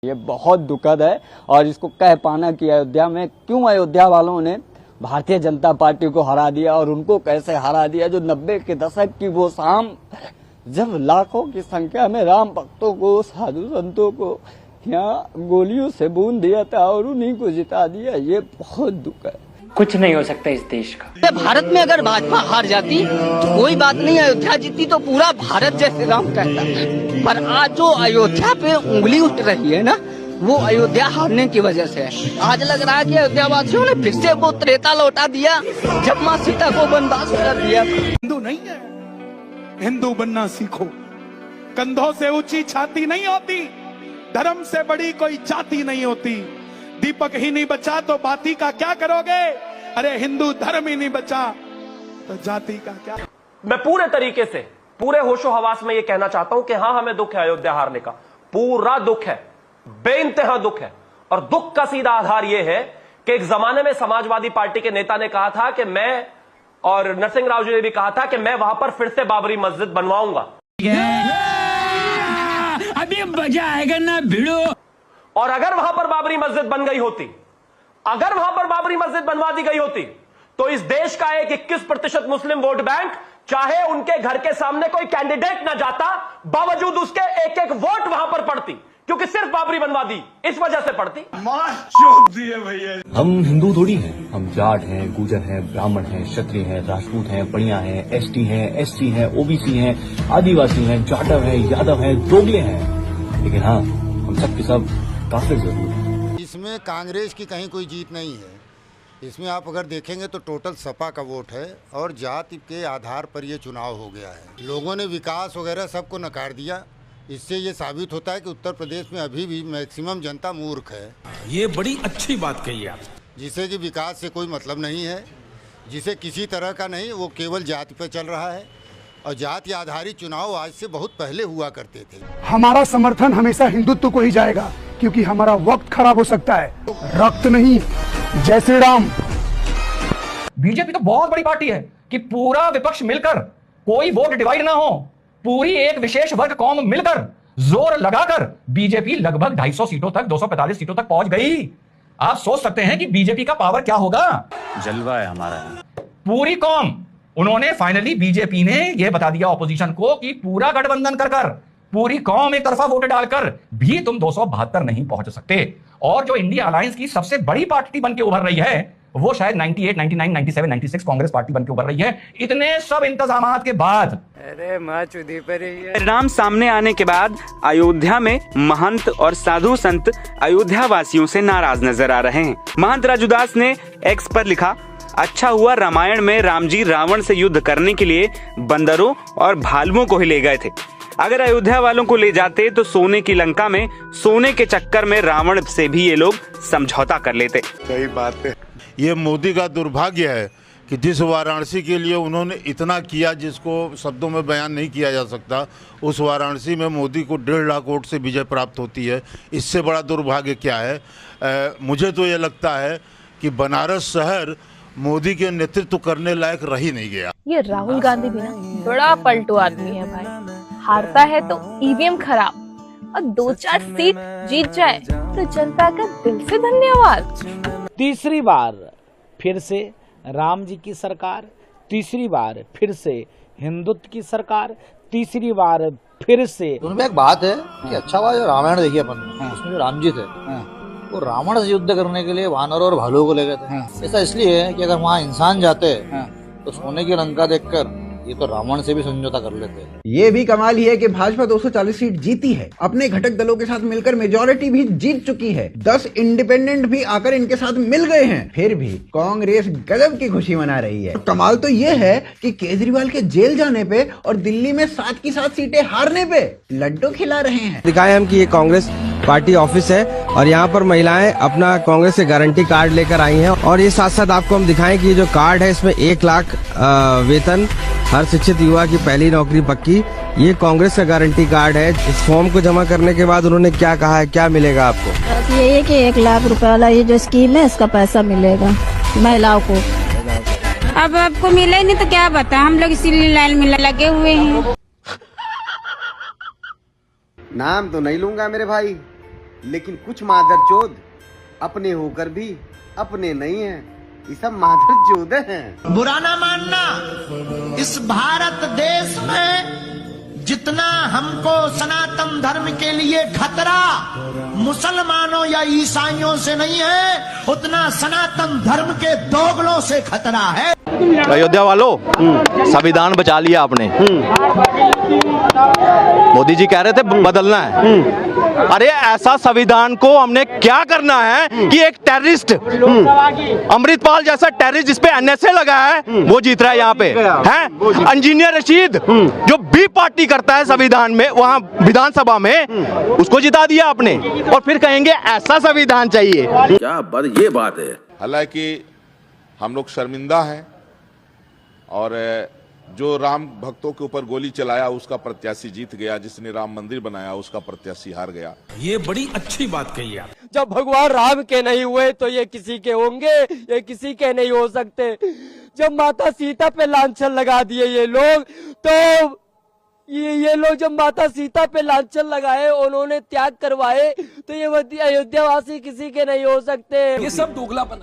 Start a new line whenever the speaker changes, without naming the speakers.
ये बहुत दुखद है और इसको कह पाना कि अयोध्या में क्यों अयोध्या वालों ने भारतीय जनता पार्टी को हरा दिया और उनको कैसे हरा दिया, जो 90 के दशक की वो शाम जब लाखों की संख्या में राम भक्तों को, साधु संतों को यहाँ गोलियों से बूंद दिया था और उन्हीं को जिता दिया। ये बहुत दुख है।
कुछ नहीं हो सकता इस देश का।
भारत में अगर भाजपा हार जाती तो कोई बात नहीं, अयोध्या जीती तो पूरा भारत जय श्री राम कहता। पर आज जो अयोध्या पे उंगली उठ रही है ना, वो अयोध्या हारने की वजह से है। आज लग रहा है कि अयोध्या वासियों ने फिर से वो त्रेता लौटा दिया जब माँ सीता को वनवास कर दिया।
हिंदू नहीं है, हिंदू बनना सीखो। कंधों से ऊंची छाती नहीं होती, धर्म से बड़ी कोई जाति नहीं होती। दीपक ही नहीं बचा तो बाती का क्या करोगे? अरे हिंदू धर्म ही नहीं बचा तो जाति का क्या?
मैं पूरे तरीके से, पूरे होशो हवास में ये कहना चाहता हूं कि हाँ, हमें दुख है अयोध्या हारने का, पूरा दुख है, बेइंतहा दुख है। और दुख का सीधा आधार यह है कि एक जमाने में समाजवादी पार्टी के नेता ने कहा था कि मैं, और नरसिंह राव जी ने भी कहा था कि मैं वहां पर फिर से बाबरी मस्जिद बनवाऊंगा।
अभी मजा आएगा ना भिड़ो।
और अगर वहां पर बाबरी मस्जिद बन गई होती, अगर वहां पर बाबरी मस्जिद बनवा दी गई होती, तो इस देश का एक 21% मुस्लिम वोट बैंक, चाहे उनके घर के सामने कोई कैंडिडेट ना जाता, बावजूद उसके एक एक वोट वहां पर पड़ती, क्योंकि सिर्फ बाबरी बनवा दी इस वजह से पड़ती।
हम हिंदू थोड़ी हैं, हम जाट हैं, गुर्जर हैं, ब्राह्मण हैं, क्षत्रिय हैं, राजपूत हैं, पड़िया हैं, एसटी हैं, एससी हैं, ओबीसी हैं, आदिवासी हैं, जाटव हैं, यादव हैं, दोगले हैं, लेकिन हाँ, हम सब के सब काफिर जरूर हैं।
इसमें कांग्रेस की कहीं कोई जीत नहीं है। इसमें आप अगर देखेंगे तो टोटल सपा का वोट है और जाति के आधार पर ये चुनाव हो गया है। लोगों ने विकास वगैरह सबको नकार दिया। इससे ये साबित होता है कि उत्तर प्रदेश में अभी भी मैक्सिमम जनता मूर्ख है।
ये बड़ी अच्छी बात कही आप।
जिसे कि विकास से कोई मतलब नहीं है, जिसे किसी तरह का नहीं, वो केवल जाति पर चल रहा है। और जाति आधारित चुनाव आज से बहुत पहले हुआ करते थे।
हमारा समर्थन हमेशा हिंदुत्व को ही जाएगा, क्योंकि हमारा वक्त खराब हो सकता है, रक्त नहीं। जय श्री राम।
बीजेपी तो बहुत बड़ी पार्टी है कि पूरा विपक्ष मिलकर, कोई वोट डिवाइड ना हो, पूरी एक विशेष वर्ग कौम मिलकर जोर लगाकर बीजेपी लगभग 250 सीटों तक, 245 सीटों तक पहुंच गई। आप सोच सकते हैं कि बीजेपी का पावर क्या होगा।
जलवा है हमारा।
पूरी कौम, उन्होंने फाइनली, बीजेपी ने यह बता दिया ऑपोजिशन को कि पूरा गठबंधन कर पूरी कौम एक तरफा वोट डालकर भी तुम 272 नहीं पहुंच सकते। और जो इंडिया अलायंस की सबसे बड़ी पार्टी बनके उभर रही है, वो शायद 98, 99, 97, 96 कांग्रेस पार्टी बनके उभर रही है। इतने सब इंतजामात के बाद
परिणाम सामने आने के बाद अयोध्या में महंत और साधु संत अयोध्या वासियों से नाराज नजर आ रहे हैं। महंत राजूदास ने एक्स पर लिखा, अच्छा हुआ रामायण में राम जी रावण से युद्ध करने के लिए बंदरों और भालुओं को ही ले गए थे। अगर अयोध्या वालों को ले जाते तो सोने की लंका में सोने के चक्कर में रावण से भी ये लोग समझौता कर लेते।
सही बात है।
ये मोदी का दुर्भाग्य है कि जिस वाराणसी के लिए उन्होंने इतना किया, जिसको शब्दों में बयान नहीं किया जा सकता, उस वाराणसी में मोदी को 1.5 लाख वोट से विजय प्राप्त होती है। इससे बड़ा दुर्भाग्य क्या है? मुझे तो ये लगता है कि बनारस शहर मोदी के नेतृत्व करने लायक रह ही नहीं गया।
ये राहुल गांधी भी ना बड़ा पलटू आदमी है भाई। हारता है तो ईवीएम खराब, और 2-4 सीट जीत जाए तो जनता का दिल से धन्यवाद।
तीसरी बार फिर से राम जी की सरकार, तीसरी बार फिर से हिंदुत्व की सरकार, तीसरी बार फिर से।
उनमें एक बात है कि अच्छा हुआ जो रामायण देखिए अपन, उसमें जो राम जी थे वो रावण से युद्ध करने के लिए वानरों और भालुओं को ले गए थे। ऐसा इसलिए है कि अगर वहाँ इंसान जाते तो सोने की लंका देखकर ये तो रावण से भी समझौता कर लेते।
ये भी कमाल ही है कि भाजपा 240 सीट जीती है, अपने घटक दलों के साथ मिलकर मेजॉरिटी भी जीत चुकी है, 10 इंडिपेंडेंट भी आकर इनके साथ मिल गए हैं। फिर भी कांग्रेस गजब की खुशी मना रही है। कमाल तो ये है कि केजरीवाल के जेल जाने पे और दिल्ली में 7 की 7 सीटें हारने पे लड्डू खिला रहे हैं।
दिखाए हम कि ये कांग्रेस पार्टी ऑफिस है और यहाँ पर महिलाएं अपना कांग्रेस के गारंटी कार्ड लेकर आई हैं। और ये साथ साथ आपको हम दिखाएं कि ये जो कार्ड है, इसमें 1 लाख वेतन, हर शिक्षित युवा की पहली नौकरी पक्की, ये कांग्रेस का गारंटी कार्ड है। इस फॉर्म को जमा करने के बाद उन्होंने क्या कहा है, क्या मिलेगा आपको?
ये है कि 1 लाख रुपए वाला ये जो स्कीम है, इसका पैसा मिलेगा महिलाओं को।
अब आपको मिले नहीं तो क्या बता, हम लोग इसीलिए लाइन में लगे हुए हैं।
नाम तो नहीं लूंगा मेरे भाई, लेकिन कुछ मादरचोद अपने होकर भी अपने नहीं हैं, ये सब मादरचोद हैं।
बुरा ना मानना, इस भारत देश में जितना हमको सनातन धर्म के लिए खतरा मुसलमानों या ईसाइयों से नहीं है, उतना सनातन धर्म के दोगलों से खतरा है।
अयोध्या वालों, संविधान बचा लिया आपने। मोदी जी कह रहे थे बदलना है। अरे ऐसा संविधान को हमने क्या करना है कि एक टेररिस्ट, अमृतपाल जैसा टेररिस्ट जिसपे एनएसए लगा है, वो जीत रहा है यहाँ पे हैं। इंजीनियर रशीद जो बी पार्टी करता है संविधान में, वहाँ विधानसभा में, उसको जिता दिया आपने, और फिर कहेंगे ऐसा संविधान चाहिए।
क्या बात, ये बात है। हालांकि हम लोग शर्मिंदा हैं, और जो राम भक्तों के ऊपर गोली चलाया उसका प्रत्याशी जीत गया, जिसने राम मंदिर बनाया उसका प्रत्याशी हार गया।
ये बड़ी अच्छी बात कही आप।
जब भगवान राम के नहीं हुए तो ये किसी के होंगे, ये किसी के नहीं हो सकते। जब माता सीता पे लांछन लगा दिए ये लोग, तो ये लोग जब माता सीता पे लांछन लगाए, उन्होंने त्याग करवाए, तो ये अयोध्या वासी किसी के नहीं हो सकते।
ये सब दोगलापन